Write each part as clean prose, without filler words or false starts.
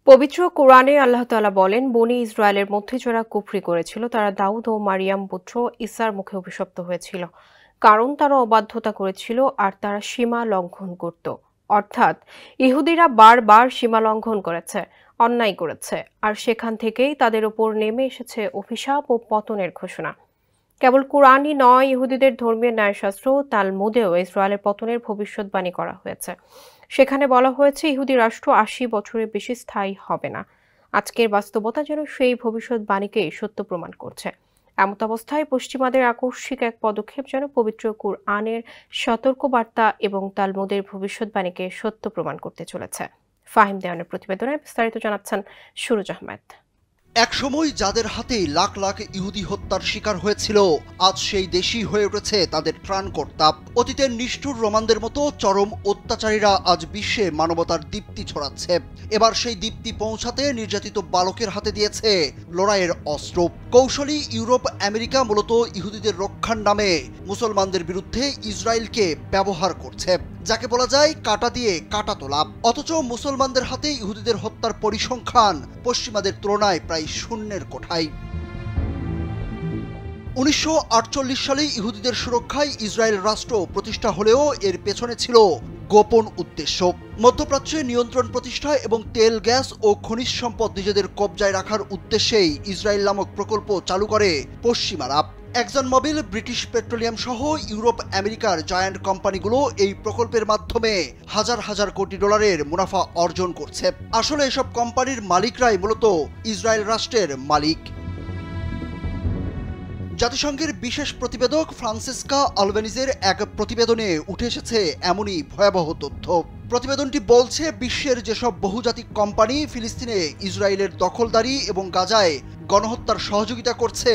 পবিত্র কোরআনে আল্লাহ তাআলা বলেন, বনী ইসরায়েলের মধ্যে যারা কুফরি করেছিল তারা দাউদ ও মারিয়াম পুত্র ঈসার মুখে অভিশপ্ত হয়েছিল, কারণ তারা অবাধ্যতা করেছিল আর তারা সীমা লঙ্ঘন করত। অর্থাৎ ইহুদিরা বারবার সীমা লঙ্ঘন করেছে, অন্যায় করেছে, আর সেখান থেকেই তাদের উপর নেমে এসেছে অভিশাপ ও পতনের ঘোষণা। কেবল কোরআনই নয়, ইহুদিদের ধর্মীয় ন্যায়শাস্ত্র তালমুদেও ইসরায়েলের পতনের ভবিষ্যদ্বাণী করা হয়েছে। সেখানে বলা হয়েছে ইহুদি রাষ্ট্র ৮০ বছরের বেশি স্থায়ী হবে না। আজকের বাস্তবতা যেন সেই ভবিষ্যদ্বাণীকেই সত্য প্রমাণ করছে। এমতাবস্থায় পশ্চিমাদের আকস্মিক এক পদক্ষেপ যেন পবিত্র কুরআনের সতর্কবার্তা এবং তালমুদের ভবিষ্যদ্বাণীকে সত্য প্রমাণ করতে চলেছে। ফাহিম দেওয়ানের প্রতিবেদনে বিস্তারিত জানাচ্ছেন সুরজ আহমেদ। একসময় যাদের হাতে লাখ লাখ ইহুদি হত্যার শিকার হয়েছিল, আজ সেই দেশই হয়ে উঠেছে তাদের ত্রাণকর্তা। অতীতের নিষ্ঠুর রোমানদের মতো চরম অত্যাচারীরা আজ বিশ্বে মানবতার দীপ্তি ছড়াচ্ছে। এবার সেই দীপ্তি পৌঁছাতে নির্যাতিত বালকের হাতে দিয়েছে লড়াইয়ের অস্ত্র। কৌশলী ইউরোপ আমেরিকা মূলত ইহুদিদের রক্ষার নামে মুসলমানদের বিরুদ্ধে ইসরায়েলকে ব্যবহার করছে, যাকে বলা যায় কাঁটা দিয়ে কাঁটা তোলা। অথচ মুসলমানদের হাতে ইহুদিদের হত্যার পরিসংখ্যান পশ্চিমাদের তুলনায় প্রায় শূন্যের কোঠায়। ১৯৪৮ সালে ইহুদিদের সুরক্ষায় ইসরায়েল রাষ্ট্র প্রতিষ্ঠা হলেও এর পেছনে ছিল গোপন উদ্দেশ্য। মধ্যপ্রাচ্যে নিয়ন্ত্রণ প্রতিষ্ঠা এবং তেল, গ্যাস ও খনিজ সম্পদ নিজেদের কবজায় রাখার উদ্দেশ্যেই ইসরায়েল নামক প্রকল্প চালু করে পশ্চিমারা। এক্সন মোবিল, ব্রিটিশ পেট্রোলিয়াম সহ ইউরোপ আমেরিকার জায়ান্ট কোম্পানিগুলো এই প্রকল্পের মাধ্যমে হাজার হাজার কোটি ডলারের মুনাফা অর্জন করছে। আসলে এসব কোম্পানির মালিকরাই মূলত ইসরায়েল রাষ্ট্রের মালিক। জাতিসংঘের বিশেষ প্রতিবেদক ফ্রান্সিসকা আলবেনিজের এক প্রতিবেদনে উঠে এসেছে এমনই ভয়াবহ তথ্য। প্রতিবেদনটি বলছে, বিশ্বের যেসব বহুজাতিক কোম্পানি ফিলিস্তিনে ইসরায়েলের দখলদারি এবং গাজায় গণহত্যার সহযোগিতা করছে,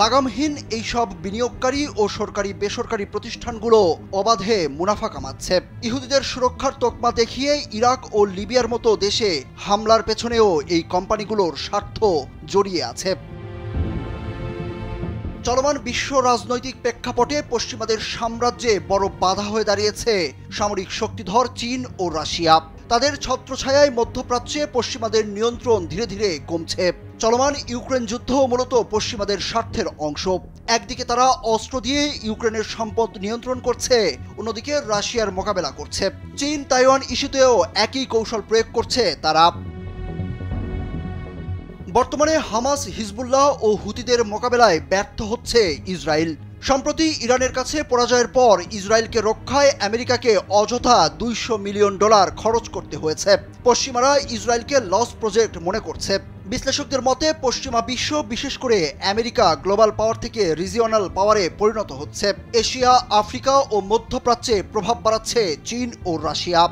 লাগামহীন এইসব বিনিয়োগকারী ও সরকারি বেসরকারি প্রতিষ্ঠানগুলো অবাধে মুনাফা কামাচ্ছে। ইহুদিদের সুরক্ষার তকমা দেখিয়ে ইরাক ও লিবিয়ার মতো দেশে হামলার পেছনেও এই কোম্পানিগুলোর স্বার্থ জড়িয়ে আছে। চলমান বিশ্ব রাজনৈতিক প্রেক্ষাপটে পশ্চিমাদের সাম্রাজ্যে বড় বাধা হয়ে দাঁড়িয়েছে সামরিক শক্তিধর চীন ও রাশিয়া। তাদের ছত্রছায়ায় মধ্যপ্রাচ্যে পশ্চিমাদের নিয়ন্ত্রণ ধীরে ধীরে কমছে। চলমান ইউক্রেন যুদ্ধ মূলত পশ্চিমাদের স্বার্থের অংশ। একদিকে তারা অস্ত্র দিয়ে ইউক্রেনের সম্পদ নিয়ন্ত্রণ করছে, অন্যদিকে রাশিয়ার মোকাবেলা করছে। চীন তাইওয়ান ইস্যুতেও একই কৌশল প্রয়োগ করছে তারা। বর্তমানে হামাস, হিজবুল্লাহ ও হুতিদের মোকাবেলায় ব্যর্থ হচ্ছে ইসরায়েল। সম্প্রতি ইরানের কাছে পরাজয়ের পর ইসরায়েলকে রক্ষায় আমেরিকাকে অযথা $200 মিলিয়ন খরচ করতে হয়েছে। পশ্চিমারা ইসরায়েলকে লস প্রজেক্ট মনে করছে। বিশ্লেষকদের মতে পশ্চিমা বিশ্ব, বিশেষ করে আমেরিকা, গ্লোবাল পাওয়ার থেকে রিজিওনাল পাওয়ারে পরিণত হচ্ছে। এশিয়া, আফ্রিকা ও মধ্যপ্রাচ্যে প্রভাব বাড়াচ্ছে চীন ও রাশিয়া।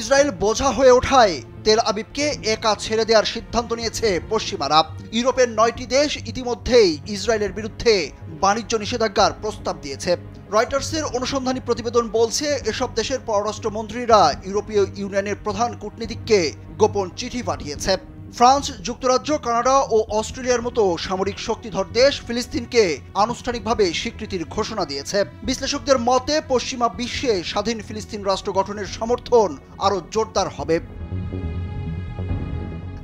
ইসরায়েল বোঝা হয়ে ওঠায় তেল আবিবকে একা ছেড়ে দেওয়ার সিদ্ধান্ত নিয়েছে পশ্চিমারা। ইউরোপের 9টি দেশ ইতিমধ্যেই ইসরায়েলের বিরুদ্ধে বাণিজ্য নিষেধাজ্ঞার প্রস্তাব দিয়েছে। রয়টার্সের অনুসন্ধানী প্রতিবেদন বলছে, এসব দেশের পররাষ্ট্রমন্ত্রীরা ইউরোপীয় ইউনিয়নের প্রধান কূটনীতিককে গোপন চিঠি পাঠিয়েছে। ফ্রান্স, যুক্তরাজ্য, কানাডা ও অস্ট্রেলিয়ার মতো সামরিক শক্তিধর দেশ ফিলিস্তিনকে আনুষ্ঠানিকভাবে স্বীকৃতির ঘোষণা দিয়েছে। বিশ্লেষকদের মতে পশ্চিমা বিশ্বে স্বাধীন ফিলিস্তিন রাষ্ট্র গঠনের সমর্থন আরও জোরদার হবে।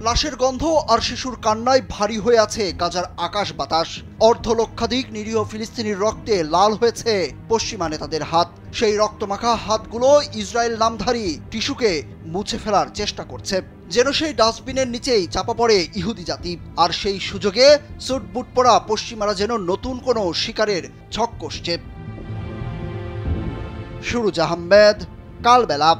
লাশের গন্ধ আর শিশুর কান্নায় ভারী হয়ে আছে গাজার আকাশ বাতাস। অর্ধলক্ষাধিক নিরীহ ফিলিস্তিনির রক্তে লাল হয়েছে পশ্চিমা নেতাদের হাত। সেই রক্তমাখা হাতগুলো ইসরায়েল নামধারী টিস্যুকে মুছে ফেলার চেষ্টা করছে, যেন সেই ডাস্টবিনের নিচেই চাপা পড়ে ইহুদি জাতি। আর সেই সুযোগে স্যুট বুট পরা পশ্চিমারা যেন নতুন কোনো শিকারের ছক কষছে। সুরজ আহমেদ, কালবেলা।